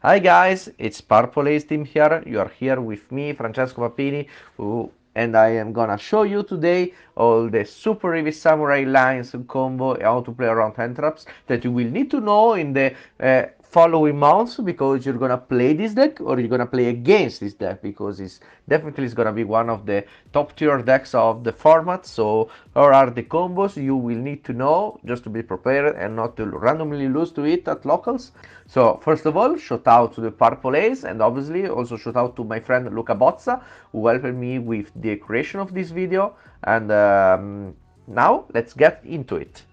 Hi guys, it's Purple Haze team here. You are here with me, Francesco Papini, and I am gonna show you today all the Superheavy Samurai lines and combo and how to play around hand traps that you will need to know in the following months, because you're gonna play this deck or you're gonna play against this deck, because it's definitely is gonna be one of the top tier decks of the format. So here are the combos you will need to know just to be prepared and not to randomly lose to it at locals. So first of all, shout out to the Purple Ace, and obviously also shout out to my friend Luca Bozza, who helped me with the creation of this video. And now let's get into it.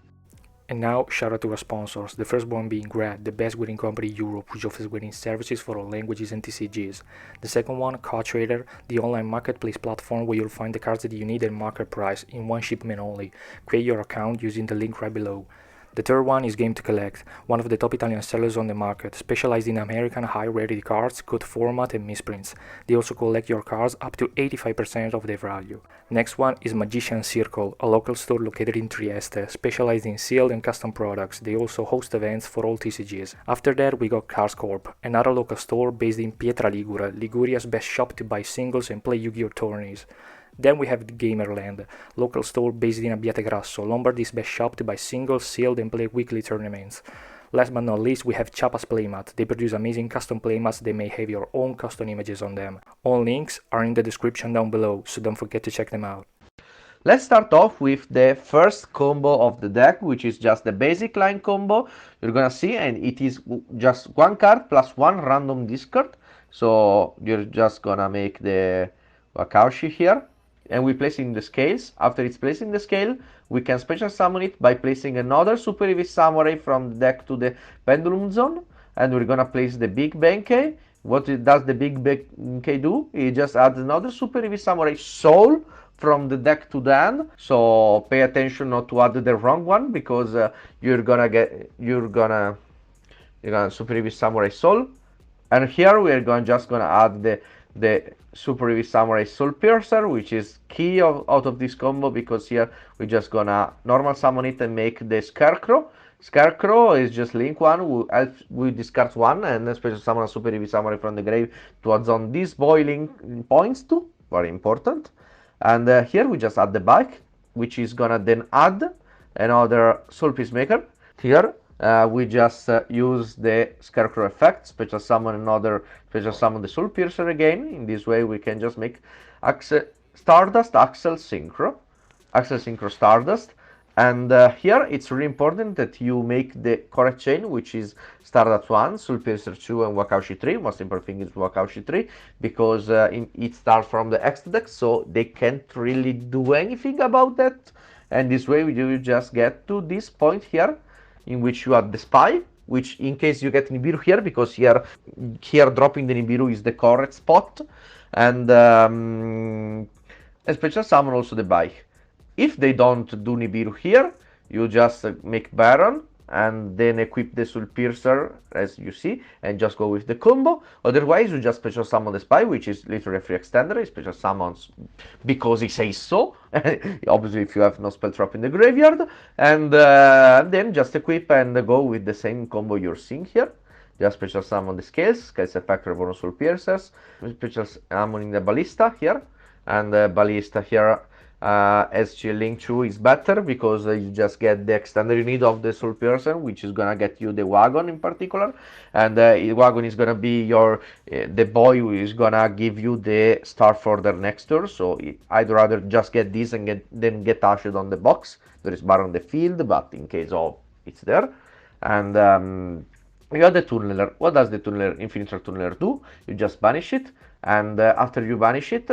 And now, shout out to our sponsors, the first one being GRAAD, the best grading company in Europe, which offers grading services for all languages and TCGs. The second one, CARDTRADER, the online marketplace platform where you'll find the cards that you need at market price in one shipment only. Create your account using the link right below. The third one is Game to Collect, one of the top Italian sellers on the market, specialized in American high-rarity cards, code format and misprints. They also collect your cards up to 85% of their value. Next one is Magician Circle, a local store located in Trieste, specialized in sealed and custom products. They also host events for all TCGs. After that, we got CORP, another local store based in Pietra Ligure, Liguria's best shop to buy singles and play Yu-Gi-Oh! Tourneys. Then we have GAMERLAND, local store based in ABBIATEGRASso, Lombardy's best shop to buy singles, sealed and play weekly tournaments. Last but not least, we have CHAPA'S PLAYMATS. They produce amazing custom playmats that may have your own custom images on them. All links are in the description down below, so don't forget to check them out. Let's start off with the first combo of the deck, which is just the basic line combo. You're gonna see, and it is just one card plus one random discard. So you're just gonna make the Wakaushi here, and we place it in the scales. After it's placed in the scale, we can special summon it by placing another Superheavy Samurai from the deck to the Pendulum Zone, and we're gonna place the Big Benkei. What does the Big Benkei do? It just adds another Superheavy Samurai Soul from the deck to the hand. So pay attention not to add the wrong one, because you're gonna Superheavy Samurai Soul. And here we are just gonna add the Superheavy Samurai Soul Piercer, which is key out of this combo, because here we're just gonna normal summon it and make the Scarecrow. Scarecrow is just link one, we discard one and then special summon a Superheavy Samurai from the grave to add on these boiling points to. Very important. And here we just add the bike, which is gonna then add another Soul Peacemaker. Here we just use the Scarecrow effect, special summon the Soul Piercer again. In this way we can just make Stardust Axel Synchro Stardust. And here it's really important that you make the correct chain, which is Stardust 1, Soul Piercer 2 and Wakaushi 3. Most important thing is Wakaushi 3, because it starts from the X deck, so they can't really do anything about that. And this way you just get to this point here, in which you add the Spy, which in case you get Nibiru here, because here dropping the Nibiru is the correct spot. And special summon also the bike. If they don't do Nibiru here, you just make Baron and then equip the Soul Piercer, as you see, and just go with the combo. Otherwise, you just special summon the Spy, which is literally a free extender. He special summons because he says so. Obviously, if you have no spell trap in the graveyard. And then just equip and go with the same combo you're seeing here. Just special summon the Scales effect, Reborn Soul Piercers. Special summoning the Ballista here. And the Ballista here, SG Link 2 is better, because you just get the extender you need of the Soul Piercer, which is gonna get you the Wagon in particular. And the Wagon is gonna be your the boy who is gonna give you the Star Further next turn. So I'd rather just get this and then get Ashed on the box. There is Bar on the field, but in case of it's there. And you have the Tunneler. What does the Tunneler, Infinite Tunneler do? You just banish it, and after you banish it,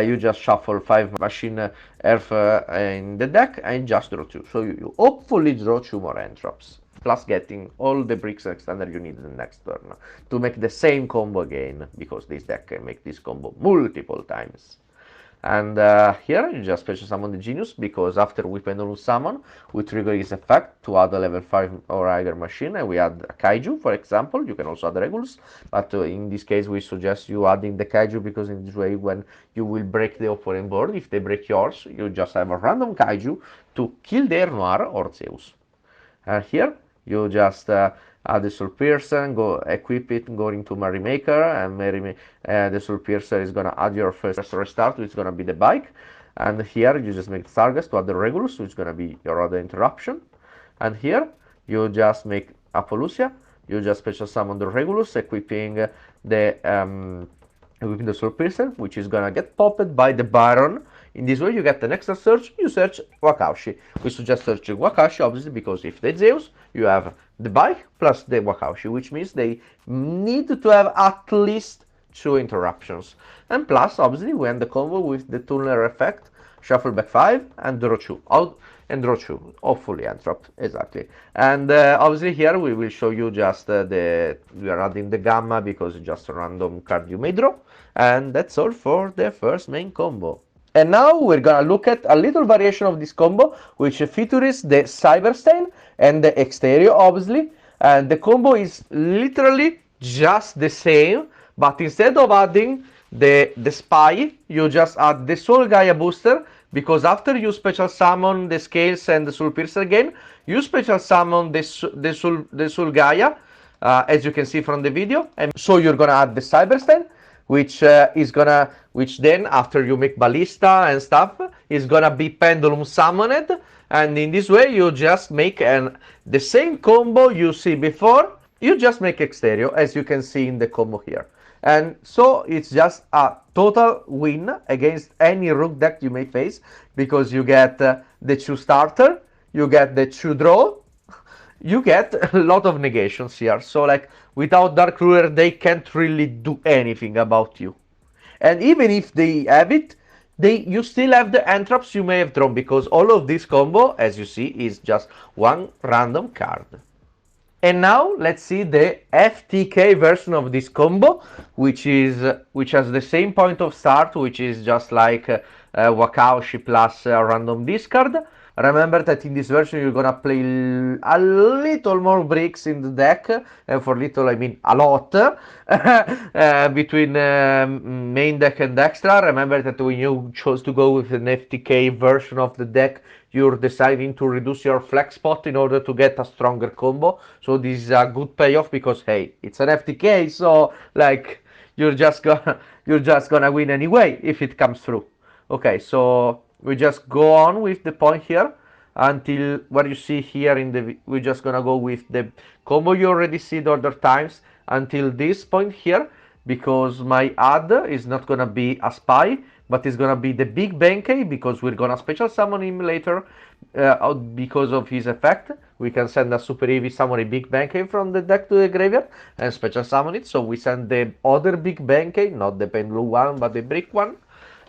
you just shuffle 5 Machine Earth in the deck and just draw 2. So you hopefully draw 2 more end drops, plus getting all the bricks extender you need in the next turn to make the same combo again, because this deck can make this combo multiple times. And here you just special summon the Genius, because after we Pendulum Summon, we trigger his effect to add a level 5 or higher machine, and we add a Kaiju, for example. You can also add Regulus, but in this case we suggest you adding the Kaiju, because in this way when you will break the opponent board, if they break yours, you just have a random Kaiju to kill their Noir or Zeus. Here you just add the Soul Piercer, go equip it, go into Merrymaker, and the Soul Piercer is gonna add your first restart, which is gonna be the bike. And here you just make the targets to add the Regulus, which is gonna be your other interruption. And here you just make Apollousia, you just special summon the Regulus, equipping the Soul Piercer, which is gonna get popped by the Baron. In this way you get an extra search, you search Wakaushi. We suggest searching Wakaushi obviously because if they Zeus, you have the bike plus the Wakaushi, which means they need to have at least 2 interruptions. And plus obviously we end the combo with the tunnel effect, shuffle back 5 and draw 2. Draw 2, hopefully entropped, exactly. And obviously here we will show you just we are adding the gamma because it's just a random card you may draw. And that's all for the first main combo. And now we're gonna look at a little variation of this combo, which features the Cyberstein and the Exterior, obviously. And the combo is literally just the same, but instead of adding the Spy, you just add the Soul Gaia booster, because after you special summon the Scales and the Soul Piercer again, you special summon the Soul Gaia, as you can see from the video. And so you're gonna add the Cyberstein, which then after you make Ballista and stuff is gonna be Pendulum summoned, and in this way you just make the same combo you see before, you just make Exterior as you can see in the combo here. And so it's just a total win against any Rook deck you may face, because you get the 2 starter, you get the 2 draw, you get a lot of negations here. So like without Dark Ruler they can't really do anything about you. And even if they have it, you still have the entraps you may have drawn, because all of this combo, as you see, is just one random card. And now let's see the FTK version of this combo, which has the same point of start, which is just like Wakaushi plus a random discard. Remember that in this version you're gonna play a little more bricks in the deck, and for little I mean a lot, between main deck and extra. Remember that when you chose to go with an FTK version of the deck, you're deciding to reduce your flex spot in order to get a stronger combo. So this is a good payoff, because hey, it's an FTK, so like you're just gonna win anyway if it comes through. Okay, so we just go on with the point here until what you see here we're just gonna go with the combo you already see the other times until this point here, because my add is not gonna be a Spy, but it's gonna be the Big Benkei, because we're gonna special summon him later because of his effect. We can send a Superheavy Samurai Big Benkei from the deck to the graveyard and special summon it. So we send the other Big Benkei, not the Pendulum one, but the brick one,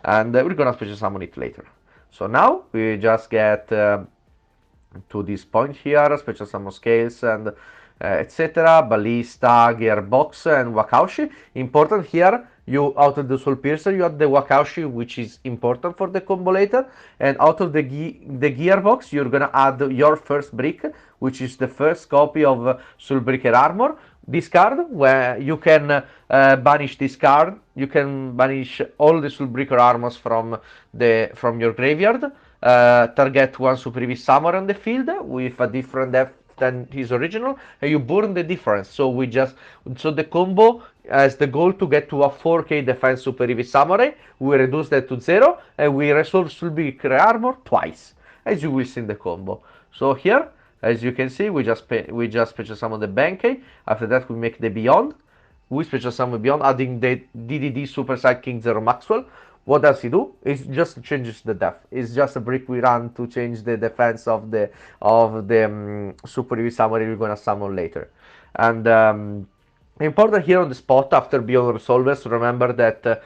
and we're gonna special summon it later. So now we just get to this point here, special summon Scales and etc. Ballista, Gearbox and Wakaushi. Important here, you out of the Soul Piercer you have the Wakaushi, which is important for the combo later, and out of the Gearbox you're gonna add your first brick, which is the first copy of Soulbreaker Armor. This card, where you can banish this card, you can banish all the Soulbreaker Armors from your graveyard. Target one Superheavy Samurai on the field with a different depth than his original, and you burn the difference. So the combo has the goal to get to a 4k defense Superheavy Samurai. We reduce that to 0, and we resolve Soulbreaker Armor twice, as you will see in the combo. So here, as you can see, we just special summon the Benkei. After that we make the Beyond. We special summon Beyond, adding the DDD Super Side King Zero Maxwell. What does he do? It just changes the depth. It's just a brick we run to change the defense of the Superheavy Samurai we're gonna summon later. And important here on the spot, after Beyond Resolvers, remember that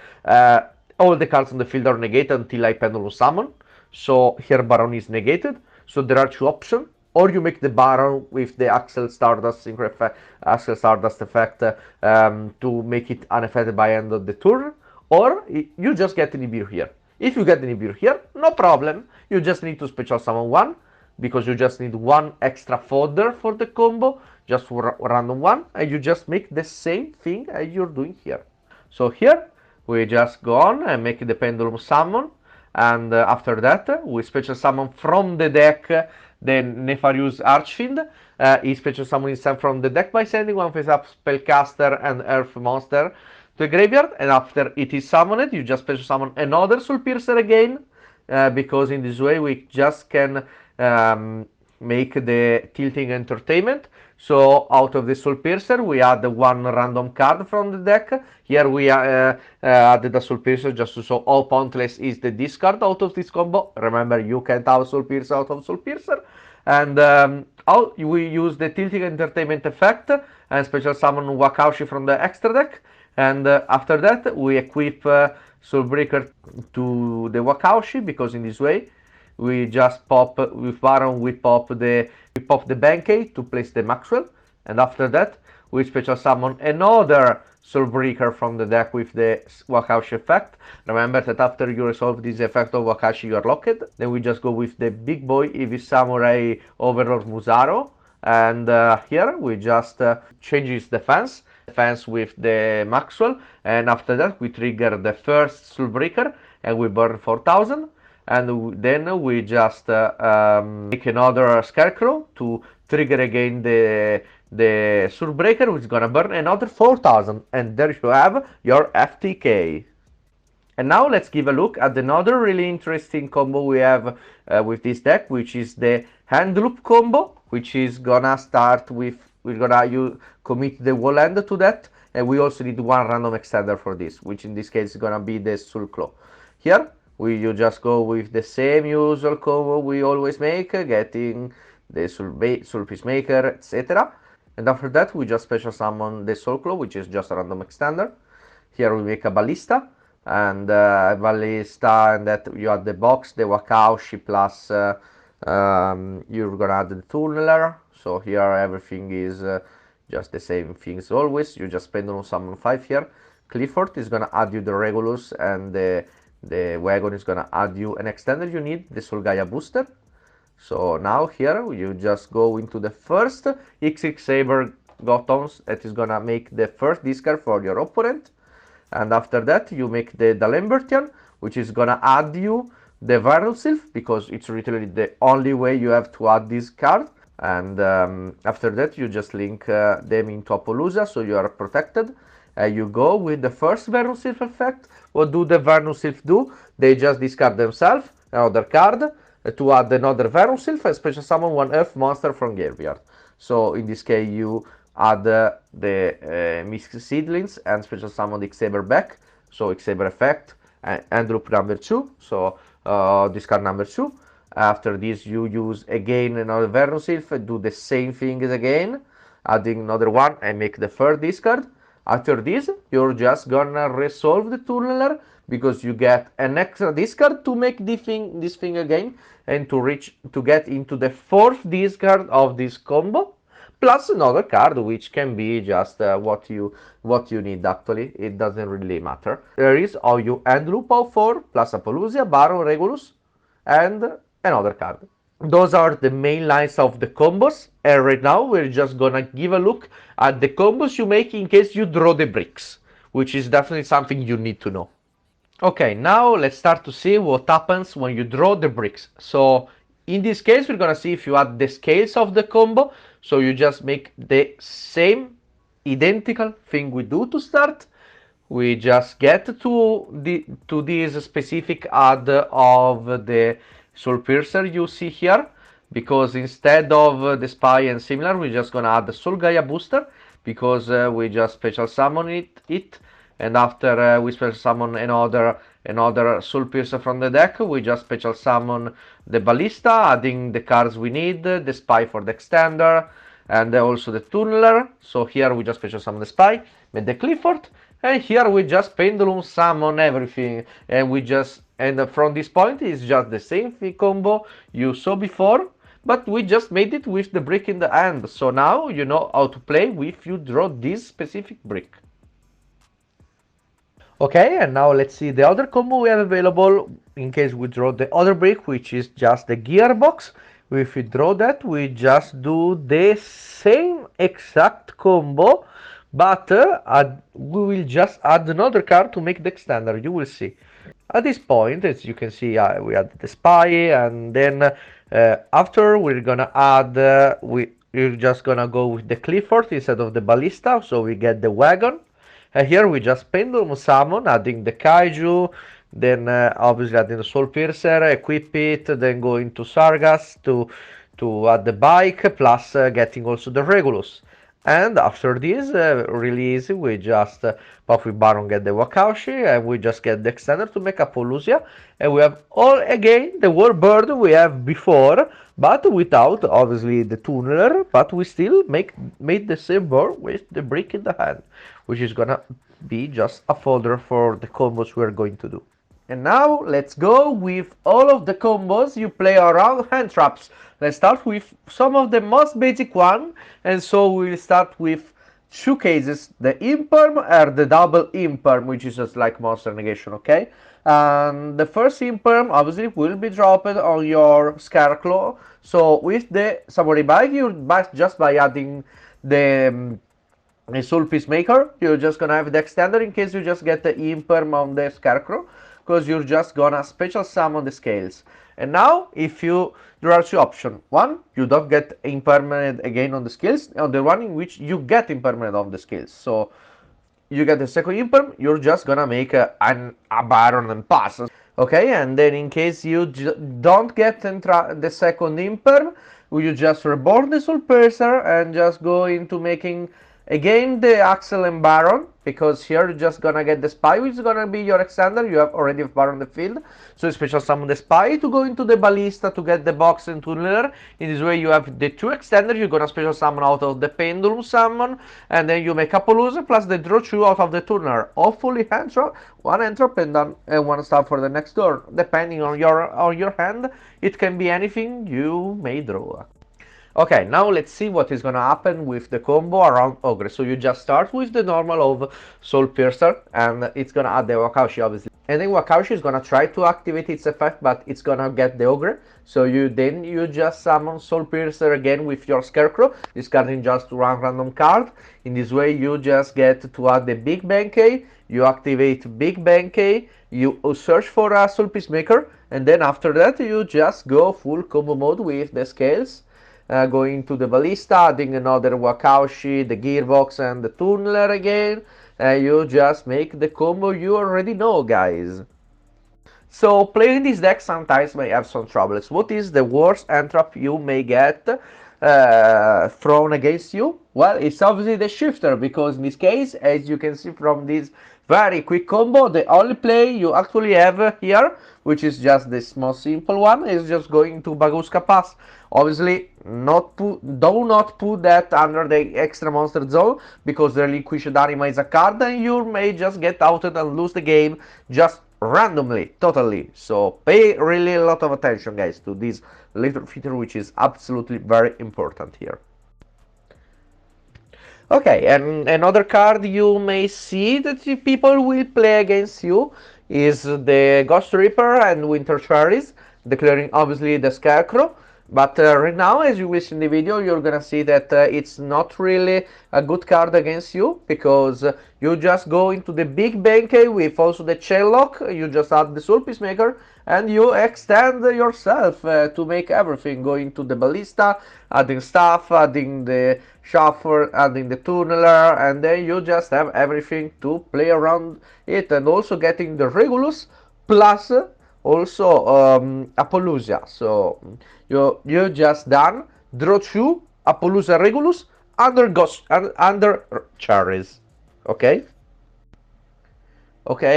all the cards on the field are negated until I Pendulum Summon. So here Baron is negated. So there are 2 options. Or you make the Baron with the Axel Stardust effect to make it unaffected by end of the turn. Or you just get an Nibiru here. If you get the Nibiru here, no problem. You just need to special summon 1, because you just need 1 extra fodder for the combo, just for random 1, and you just make the same thing as you're doing here. So here we just go on and make the Pendulum summon, and after that we special summon from the deck the Nefarious Archfiend. He special summon himself from the deck by sending one face-up Spellcaster and Earth Monster to the graveyard, and after it is summoned, you just special summon another Soul Piercer again, because in this way we just can make the Tilting Entertainment. So out of the Soul Piercer we add one random card from the deck. Here we added a Soul Piercer just to show how pointless is the discard out of this combo. Remember, you can't have Soul Piercer out of Soul Piercer. And we use the Tilting Entertainment effect and special summon Wakaushi from the extra deck. And after that we equip Soulbreaker to the Wakaushi, because in this way we just pop with Baron, we pop the Benkei to place the Maxwell, and after that we special summon another Soulbreaker from the deck with the Wakaushi effect. Remember that after you resolve this effect of Wakaushi you are locked. Then we just go with the big boy Heavy Samurai Overlord Musaro, and here we just change his defense with the Maxwell, and after that we trigger the first Soulbreaker and we burn 4000. And then we just make another Scarecrow to trigger again the Soulbreaker, which is gonna burn another 4000. And there you have your FTK. And now let's give a look at another really interesting combo we have with this deck, which is the Handloop combo, which is gonna start with, we're gonna commit the wall end to that, and we also need one random extender for this, which in this case is gonna be the Soul Claw. Here you just go with the same usual combo we always make, getting the Soul Peacemaker, etc. And after that we just special summon the Soul Claw, which is just a random extender. Here we make a Ballista, and Ballista, and that you add the box, the Wakaushi, plus you're gonna add the Tunneler. So here everything is just the same thing as always. You just Pendulum summon 5 here. Clifford is gonna add you the Regulus, and the Wagon is gonna add you an extender you need, the Soul Gaia booster. So now here you just go into the first XX Saber Gothams, that is gonna make the first discard for your opponent. And after that you make the Dalembertian, which is gonna add you the Viral Sylph, because it's literally the only way you have to add this card. And after that you just link them into Apollousia, so you are protected. You go with the first Viral Sylph effect. What do the Viral Sylph do? They just discard themselves, another card, to add another Viral Sylph and special summon one Earth monster from graveyard. So in this case you add the Mixed Seedlings and special summon the X-Saber back, so X-Saber effect, and loop number 2, so discard number 2. After this you use again another Viral Sylph, do the same thing again, adding another one and make the third discard. After this you're just gonna resolve the Tunneler, because you get an extra discard to make this thing again, and to get into the fourth discard of this combo, plus another card, which can be just what you need. Actually, it doesn't really matter. There is how you Handloop of 4 plus Apollousia, Baron, Regulus, and another card. Those are the main lines of the combos, and right now we're just gonna give a look at the combos you make in case you draw the bricks, which is definitely something you need to know. Okay, now let's start to see what happens when you draw the bricks. So in this case we're gonna see if you add the scales of the combo, so you just make the same identical thing we do to start. We just get to this specific add of the Soul Piercer you see here, because instead of the Spy and similar, we're just gonna add the Soul Gaia booster, because we just special summon it, and after we special summon another Soul Piercer from the deck, we just special summon the Ballista, adding the cards we need, the Spy for the extender, and also the Tunneler. So here we just special summon the Spy, made the Clifford, and here we just Pendulum summon everything, and from this point it's just the same combo you saw before, but we just made it with the brick in the hand. So now you know how to play if you draw this specific brick. Okay, and now let's see the other combo we have available in case we draw the other brick, which is just the Gearbox. If we draw that, we just do the same exact combo, but we will just add another card to make the extender. You will see. At this point, as you can see, we add the Spy, and then After we're gonna add, we're just gonna go with the Clifford instead of the Ballista, so we get the wagon. Here we just Pendulum Summon, adding the Kaiju, then obviously adding the Soul Piercer, equip it, then go into Sargas to add the bike, plus getting also the Regulus. And after this, really easy, we just pop with Baron, get the Wakaushi, and we just get the extender to make Apollousia, and we have all again the war bird we have before, but without obviously the tunneler, but we still made the same bird with the brick in the hand, which is gonna be just a folder for the combos we're going to do. And now let's go with all of the combos you play around hand traps. Let's start with some of the most basic one, and so we'll start with two cases, the imperm or the double imperm, which is just like monster negation, okay? And the first imperm obviously will be dropped on your Scarecrow. So with the Samurai Bike, just by adding the Soul Peacemaker, you're just gonna have the extender in case you just get the imperm on the Scarecrow, because you're just gonna special summon the scales. And now, there are two options. One, you don't get impermanent again on the skills, and the one in which you get impermanent on the skills. So you get the second imperm, you're just gonna make a Baron and pass. Okay, and then in case you don't get the second imperm, you just reborn the Soul Piercer and just go into making again the Axel and Baron, because here you're just gonna get the Spy, which is gonna be your extender. You have already have Baron on the field, so you special summon the Spy to go into the Ballista to get the box and tunneler. In this way you have the two extenders, you're gonna special summon out of the Pendulum Summon, and then you make Apollousia plus the draw 2 out of the tunneler. Hopefully hand drop, one hand drop and then one star for the next turn. Depending on your hand, it can be anything you may draw. Okay, now let's see what is gonna happen with the combo around Ogre. So you just start with the normal of Soul Piercer, and it's gonna add the Wakaushi obviously. And then Wakaushi is gonna try to activate its effect, but it's gonna get the Ogre. So you just summon Soul Piercer again with your Scarecrow, discarding just one random card. In this way you just get to add the Big Bang K, you activate Big Bang K, you search for a Soul Peacemaker, and then after that you just go full combo mode with the scales. Going to the Ballista, adding another Wakaushi, the Gearbox, and the Tunneler again. You just make the combo you already know, guys. So playing this deck sometimes may have some troubles. What is the worst entrap you may get thrown against you? Well, it's obviously the Shifter, because in this case, as you can see from this very quick combo, the only play you actually have here, which is just this most simple one, is just going to Baguska Pass. Obviously, do not put that under the extra monster zone, because the Relinquished Anima is a card and you may just get outed and lose the game just randomly, totally. So pay really a lot of attention, guys, to this little feature, which is absolutely very important here. Okay, and another card you may see that people will play against you is the Ghost Reaper and Winter Cherries, declaring obviously the Scarecrow. But right now, as you will see in the video, you're gonna see that it's not really a good card against you, because you just go into the Big Bank with also the Chainlock, you just add the Soul Peacemaker, and you extend yourself to make everything, going to the Ballista, adding stuff, adding the Shuffler, adding the Tunneler, and then you just have everything to play around it, and also getting the Regulus, plus also Apollousia. So you just done draw 2 Apollousia Regulus under Cherries. Okay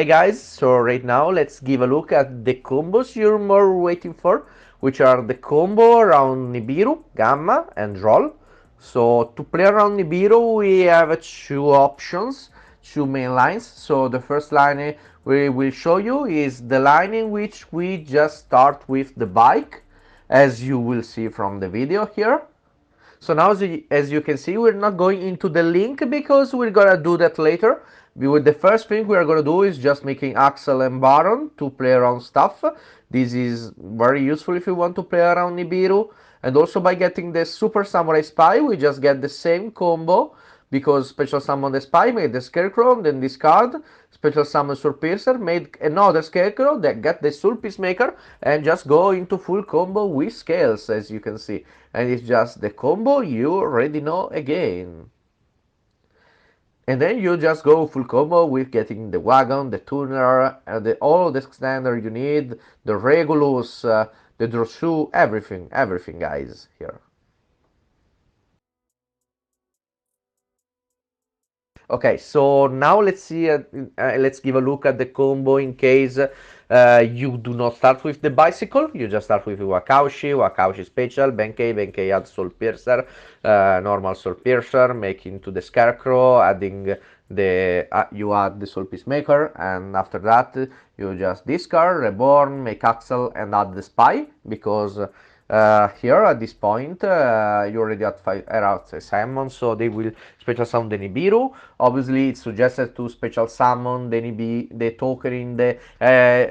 guys, so right now let's give a look at the combos you're more waiting for, which are the combo around Nibiru, Gamma, and Droll. So to play around Nibiru we have two options, two main lines. So the first line we will show you is the line in which we just start with the bike, as you will see from the video here. So now as you can see, we're not going into the link because we're gonna do that later. With the first thing we're gonna do is just making Axel and Baron to play around stuff. This is very useful if you want to play around Nibiru. And also by getting the Super Samurai Spy, we just get the same combo, because special summon the spy, made the scarecrow, then discard, special summon Soul Piercer, made another scarecrow, that get the Soul Peacemaker, and just go into full combo with scales, as you can see. And it's just the combo you already know again. And then you just go full combo with getting the wagon, the tuner, all of the standard you need, the Regulus, the Droshu, everything guys here. Okay, so now let's see. Let's give a look at the combo in case you do not start with the bicycle. You just start with Wakaushi special, Benkei add Soul Piercer, normal Soul Piercer, make into the Scarecrow, adding the you add the Soul Peacemaker, and after that you just discard, reborn, make Axel, and add the Spy because. Here at this point, you already have 5 a summon, so they will special summon the Nibiru. Obviously, it's suggested to special summon the token in the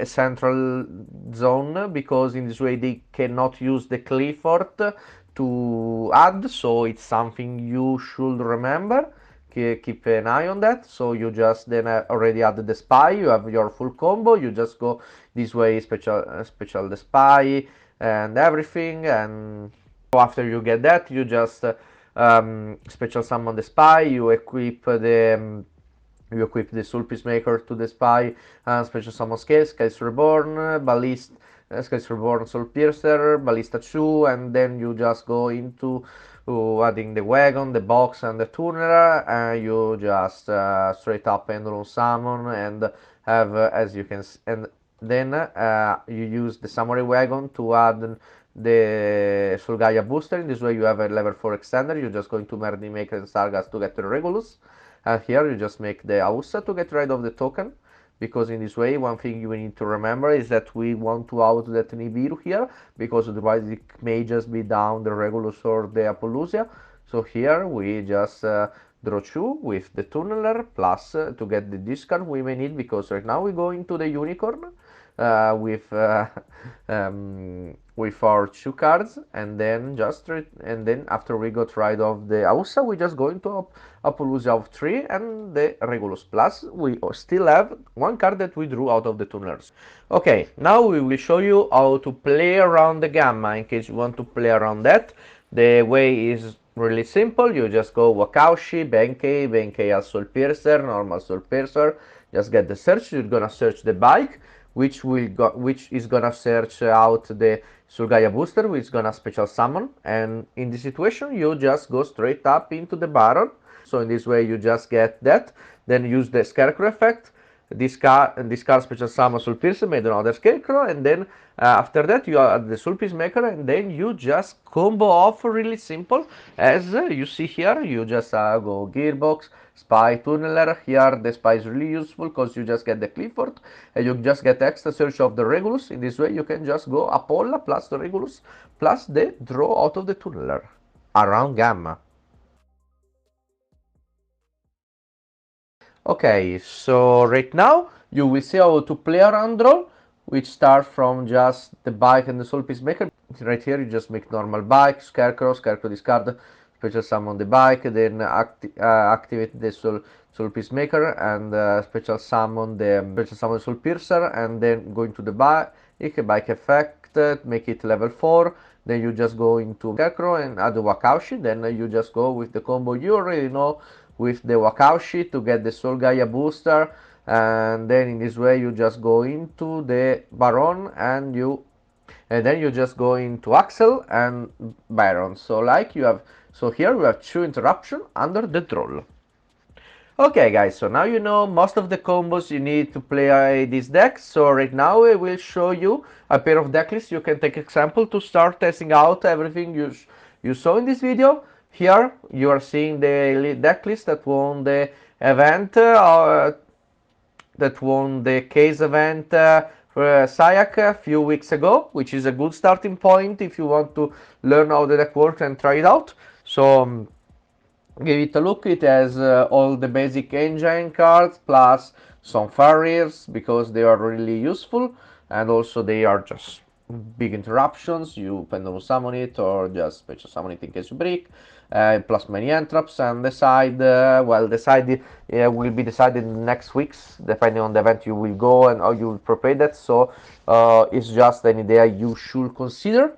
central zone because in this way they cannot use the Clifford to add, so it's something you should remember. Keep an eye on that. So you just then already added the spy, you have your full combo, you just go this way, special the spy and everything, and after you get that you just special summon the spy, you equip the Soul Peacemaker to the spy, and special summon Scales Reborn, Ballista, Scales Reborn, Soul Piercer, Ballista 2, and then you just go into adding the wagon, the box, and the tuner. You just straight up Pendulum Summon and have, as you can, and then you use the Samurai Wagon to add the Soul Gaia booster. In this way you have a level 4 extender. You're just going to Merdy Maker and Sargas to get the Regulus. And here you just make the Ausa to get rid of the token. Because in this way, one thing you need to remember is that we want to out that Nibiru here, because otherwise it may just be down the Regulus or the Apollousia. So here we just draw 2 with the Tunneler, plus to get the discard we may need, because right now we go into the Unicorn with our 2 cards, and then after we got rid of the Ausa, we just go into Apollousia of 3 and the Regulus, plus we still have 1 card that we drew out of the Tunnelers. Okay, now we will show you how to play around the Gamma in case you want to play around that. The way is really simple. You just go Wakaushi, Benkei as Soul Piercer, normal Soul Piercer, just get the search. You're gonna search the bike, which is gonna search out the Soul Gaia booster, which is gonna special summon, and in this situation you just go straight up into the Baron. So in this way you just get that, then use the Scarecrow effect, discard special summon Soul Piercer, made another Scarecrow, and then after that you add the Soul Peacemaker, and then you just combo off really simple. As you see here, you just go Gearbox, Spy, Tunneler. Here the Spy is really useful because you just get the Clifford and you just get extra search of the Regulus. In this way you can just go Apollo plus the Regulus plus the draw out of the Tunneler around Gamma. Okay, so right now you will see how to play around Droll, which starts from just the bike and the Soul Peacemaker. Right here you just make normal bike, Scarecrow discard, special summon the bike, then activate the Soul Peacemaker and special summon the Soul Piercer, and then go into the bike effect, make it level 4. Then you just go into Scarecrow and add the Wakaushi. Then you just go with the combo you already know with the Wakaushi to get the Soul Gaia booster, and then in this way you just go into the Baron and then you just go into Axel and Baron. So here we have 2 interruption under the Droll. Okay guys, so now you know most of the combos you need to play this deck. So right now I will show you a pair of deck lists you can take example to start testing out everything you saw in this video. Here you are seeing the deck list that won the event, that won the case event for Sayak a few weeks ago, which is a good starting point if you want to learn how the deck works and try it out. So give it a look. It has all the basic engine cards plus some farriers because they are really useful, and also they are just big interruptions. You pendulum summon it or just special summon it in case you break. plus many entraps, and the side, well, the side will be decided in the next weeks, depending on the event you will go and how you will prepare that. So it's just an idea you should consider.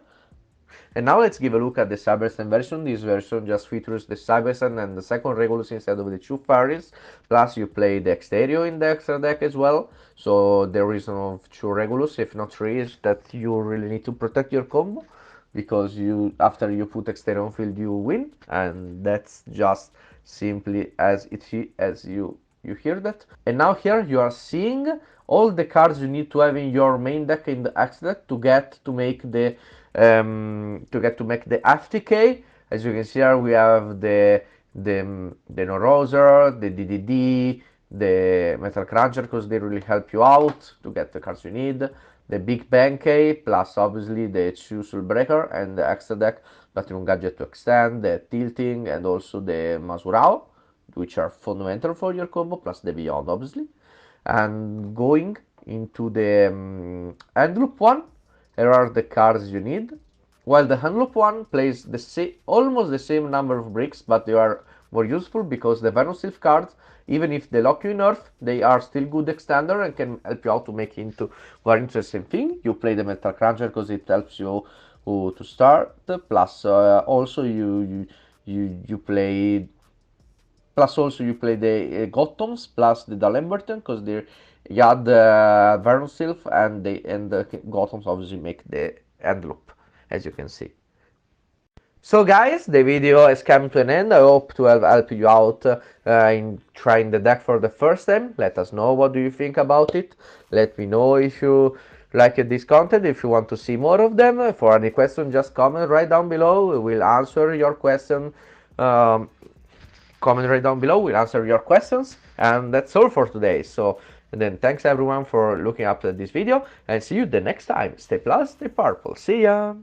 And now let's give a look at the Cyberstein version. This version just features the Cyberstein and the second Regulus instead of the two fairies. Plus you play the Exterio in the extra deck as well. So the reason of two Regulus, if not three, is that you really need to protect your combo. Because after you put Exterio on field you win. And that's just simply as you hear that. And now here you are seeing all the cards you need to have in your main deck in the X deck to make the FTK. As you can see here, we have the Noroser, the DDD, the Metal Cruncher, because they really help you out to get the cards you need. The Big Benkei, plus obviously the Soul Breaker and the extra deck Platinum Gadget to extend, the Tilting, and also the Masurao, which are fundamental for your combo, plus the Beyond obviously. And going into the Handloop one, here are the cards you need. While the Handloop one plays almost the same number of bricks, but they are more useful because the Venom Sylph cards, even if they lock you in Earth, they are still good extender and can help you out to make into more interesting thing. You play the Metal Cruncher because it helps you to start. Plus, also you play. Plus, also you play the Gothams plus the Dalemberton because you add the Venom Sylph and the Gothams obviously make the Handloop, as you can see. So guys, the video has come to an end. I hope to have helped you out in trying the deck for the first time. Let us know what do you think about it. Let me know if you like this content, if you want to see more of them. For any question, just comment right down below. We will answer your question. Comment right down below. We'll answer your questions. And that's all for today. So then thanks everyone for looking up at this video. And see you the next time. Stay plus, stay purple. See ya!